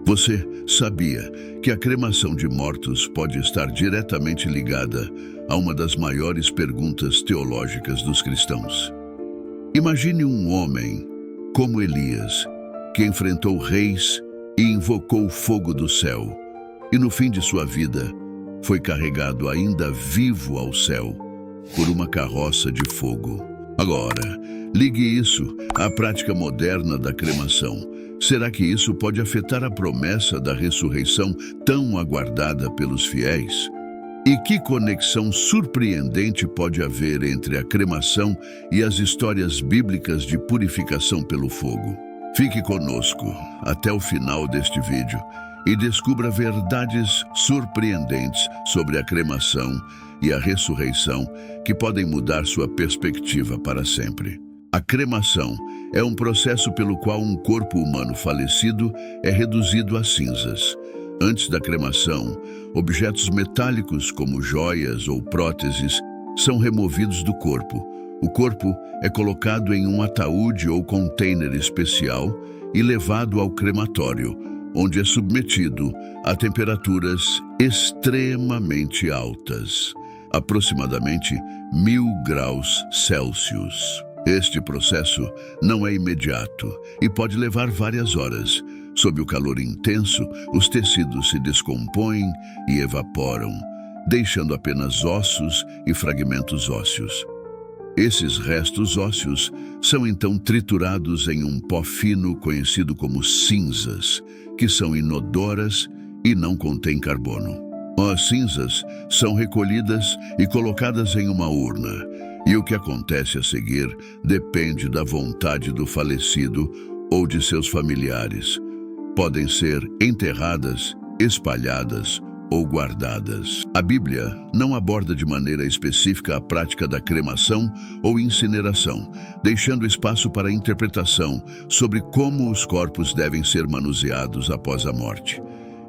Você sabia que a cremação de mortos pode estar diretamente ligada a uma das maiores perguntas teológicas dos cristãos? Imagine um homem como Elias, que enfrentou reis e invocou o fogo do céu, e no fim de sua vida foi carregado ainda vivo ao céu por uma carroça de fogo. Agora, ligue isso à prática moderna da cremação. Será que isso pode afetar a promessa da ressurreição tão aguardada pelos fiéis? E que conexão surpreendente pode haver entre a cremação e as histórias bíblicas de purificação pelo fogo? Fique conosco até o final deste vídeo e descubra verdades surpreendentes sobre a cremação e a ressurreição que podem mudar sua perspectiva para sempre. A cremação é um processo pelo qual um corpo humano falecido é reduzido a cinzas. Antes da cremação, objetos metálicos como joias ou próteses são removidos do corpo. O corpo é colocado em um ataúde ou container especial e levado ao crematório, onde é submetido a temperaturas extremamente altas, aproximadamente 1000 graus Celsius. Este processo não é imediato e pode levar várias horas. Sob o calor intenso, os tecidos se descompõem e evaporam, deixando apenas ossos e fragmentos ósseos. Esses restos ósseos são então triturados em um pó fino conhecido como cinzas, que são inodoras e não contêm carbono. As cinzas são recolhidas e colocadas em uma urna, e o que acontece a seguir depende da vontade do falecido ou de seus familiares. Podem ser enterradas, espalhadas ou guardadas. A Bíblia não aborda de maneira específica a prática da cremação ou incineração, deixando espaço para interpretação sobre como os corpos devem ser manuseados após a morte.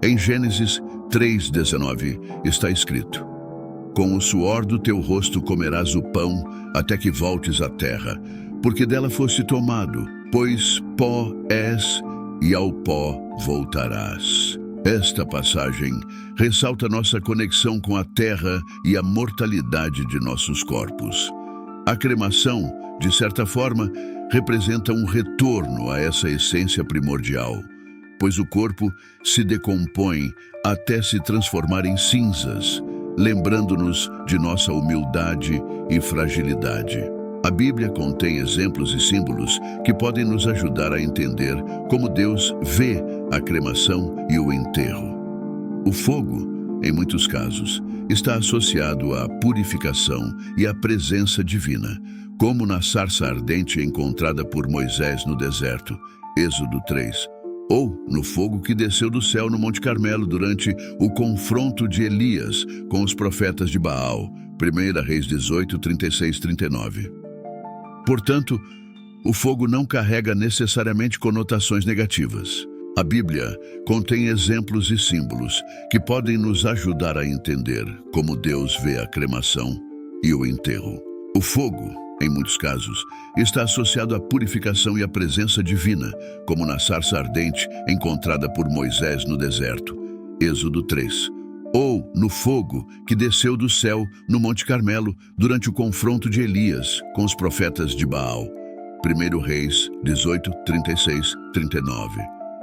Em Gênesis 3:19 está escrito: "Com o suor do teu rosto comerás o pão até que voltes à terra, porque dela foste tomado, pois pó és e ao pó voltarás." Esta passagem ressalta nossa conexão com a terra e a mortalidade de nossos corpos. A cremação, de certa forma, representa um retorno a essa essência primordial, pois o corpo se decompõe até se transformar em cinzas, lembrando-nos de nossa humildade e fragilidade. A Bíblia contém exemplos e símbolos que podem nos ajudar a entender como Deus vê a cremação e o enterro. O fogo, em muitos casos, está associado à purificação e à presença divina, como na sarça ardente encontrada por Moisés no deserto, Êxodo 3, ou no fogo que desceu do céu no Monte Carmelo durante o confronto de Elias com os profetas de Baal, 1 Reis 18, 36, 39. Portanto, o fogo não carrega necessariamente conotações negativas. A Bíblia contém exemplos e símbolos que podem nos ajudar a entender como Deus vê a cremação e o enterro. O fogo, em muitos casos, está associado à purificação e à presença divina, como na sarça ardente encontrada por Moisés no deserto, Êxodo 3, ou no fogo que desceu do céu no Monte Carmelo durante o confronto de Elias com os profetas de Baal, 1 Reis 18, 36, 39.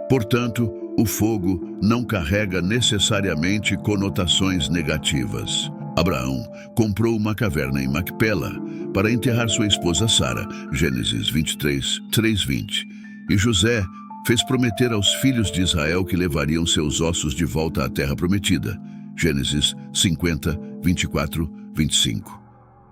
Portanto, o fogo não carrega necessariamente conotações negativas. Abraão comprou uma caverna em Macpela para enterrar sua esposa Sara, Gênesis 23, 3:20. E José fez prometer aos filhos de Israel que levariam seus ossos de volta à terra prometida, Gênesis 50, 24, 25.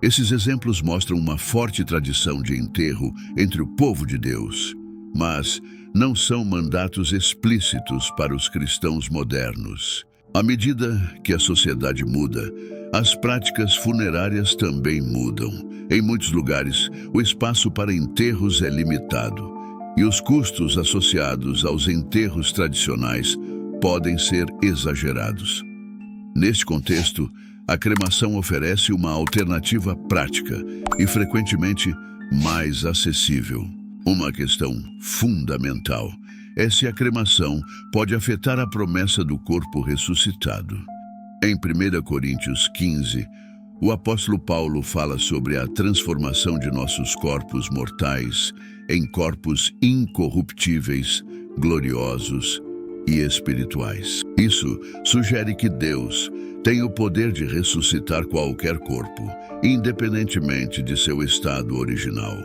Esses exemplos mostram uma forte tradição de enterro entre o povo de Deus, mas não são mandatos explícitos para os cristãos modernos. À medida que a sociedade muda, as práticas funerárias também mudam. Em muitos lugares, o espaço para enterros é limitado, e os custos associados aos enterros tradicionais podem ser exagerados. Neste contexto, a cremação oferece uma alternativa prática e frequentemente mais acessível. Uma questão fundamental é se a cremação pode afetar a promessa do corpo ressuscitado. Em 1 Coríntios 15, o apóstolo Paulo fala sobre a transformação de nossos corpos mortais em corpos incorruptíveis, gloriosos e espirituais. Isso sugere que Deus tem o poder de ressuscitar qualquer corpo, independentemente de seu estado original.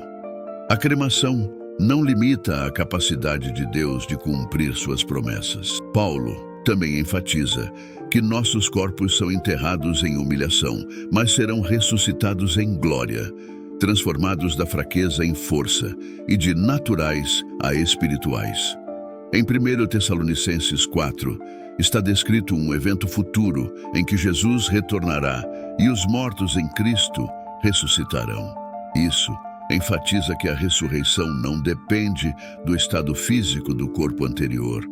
A cremação não limita a capacidade de Deus de cumprir suas promessas. Paulo também enfatiza que nossos corpos são enterrados em humilhação, mas serão ressuscitados em glória, transformados da fraqueza em força e de naturais a espirituais. Em 1 Tessalonicenses 4, está descrito um evento futuro em que Jesus retornará e os mortos em Cristo ressuscitarão. Isso enfatiza que a ressurreição não depende do estado físico do corpo anterior,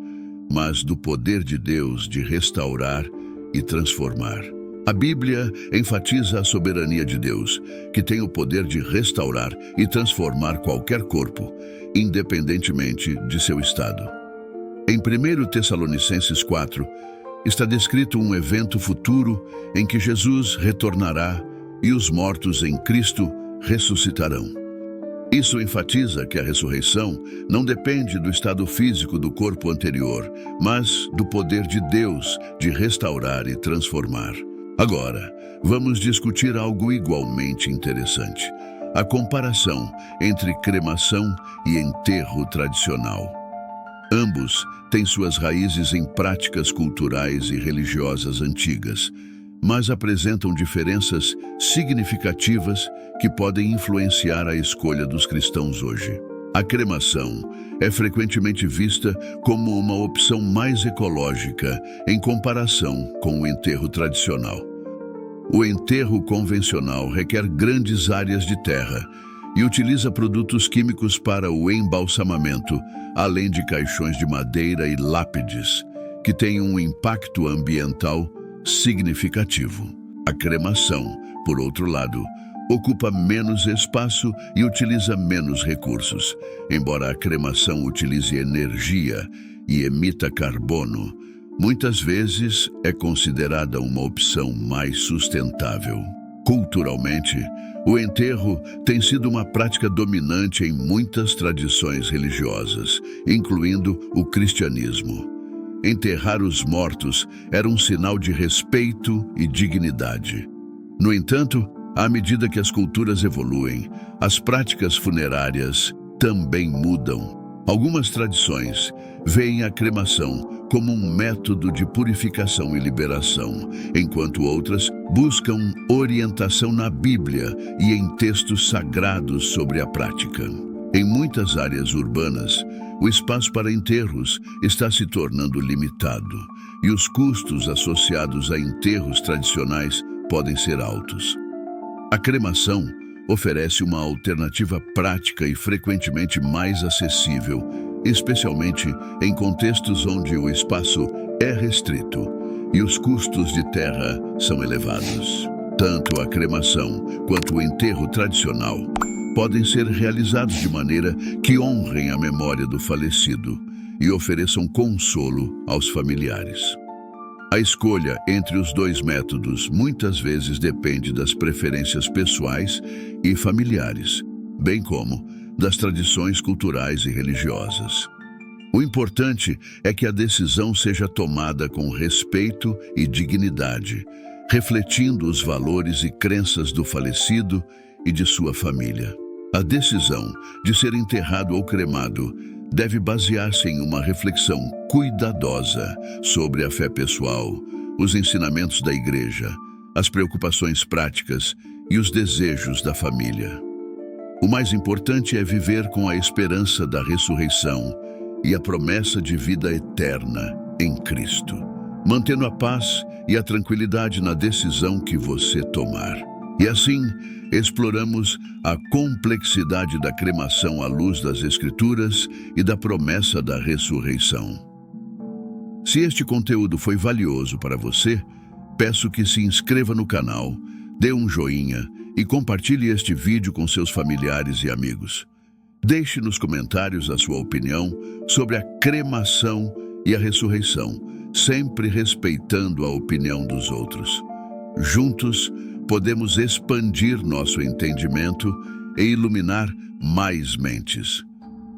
mas do poder de Deus de restaurar e transformar. A Bíblia enfatiza a soberania de Deus, que tem o poder de restaurar e transformar qualquer corpo, independentemente de seu estado. Em 1 Tessalonicenses 4, está descrito um evento futuro em que Jesus retornará e os mortos em Cristo ressuscitarão. Isso enfatiza que a ressurreição não depende do estado físico do corpo anterior, mas do poder de Deus de restaurar e transformar. Agora, vamos discutir algo igualmente interessante: a comparação entre cremação e enterro tradicional. Ambos têm suas raízes em práticas culturais e religiosas antigas, mas apresentam diferenças significativas que podem influenciar a escolha dos cristãos hoje. A cremação é frequentemente vista como uma opção mais ecológica em comparação com o enterro tradicional. O enterro convencional requer grandes áreas de terra e utiliza produtos químicos para o embalsamamento, além de caixões de madeira e lápides, que têm um impacto ambiental significativo. A cremação, por outro lado, ocupa menos espaço e utiliza menos recursos. Embora a cremação utilize energia e emita carbono, muitas vezes é considerada uma opção mais sustentável. Culturalmente, o enterro tem sido uma prática dominante em muitas tradições religiosas, incluindo o cristianismo. Enterrar os mortos era um sinal de respeito e dignidade. No entanto, à medida que as culturas evoluem, as práticas funerárias também mudam. Algumas tradições veem a cremação como um método de purificação e liberação, enquanto outras buscam orientação na Bíblia e em textos sagrados sobre a prática. Em muitas áreas urbanas, o espaço para enterros está se tornando limitado e os custos associados a enterros tradicionais podem ser altos. A cremação oferece uma alternativa prática e frequentemente mais acessível, especialmente em contextos onde o espaço é restrito e os custos de terra são elevados. Tanto a cremação quanto o enterro tradicional podem ser realizados de maneira que honrem a memória do falecido e ofereçam consolo aos familiares. A escolha entre os dois métodos muitas vezes depende das preferências pessoais e familiares, bem como das tradições culturais e religiosas. O importante é que a decisão seja tomada com respeito e dignidade, refletindo os valores e crenças do falecido e de sua família. A decisão de ser enterrado ou cremado deve basear-se em uma reflexão cuidadosa sobre a fé pessoal, os ensinamentos da igreja, as preocupações práticas e os desejos da família. O mais importante é viver com a esperança da ressurreição e a promessa de vida eterna em Cristo, mantendo a paz e a tranquilidade na decisão que você tomar. E assim, exploramos a complexidade da cremação à luz das Escrituras e da promessa da ressurreição. Se este conteúdo foi valioso para você, peço que se inscreva no canal, dê um joinha e compartilhe este vídeo com seus familiares e amigos. Deixe nos comentários a sua opinião sobre a cremação e a ressurreição, sempre respeitando a opinião dos outros. Juntos, podemos expandir nosso entendimento e iluminar mais mentes.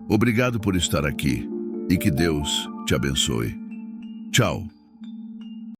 Obrigado por estar aqui e que Deus te abençoe. Tchau.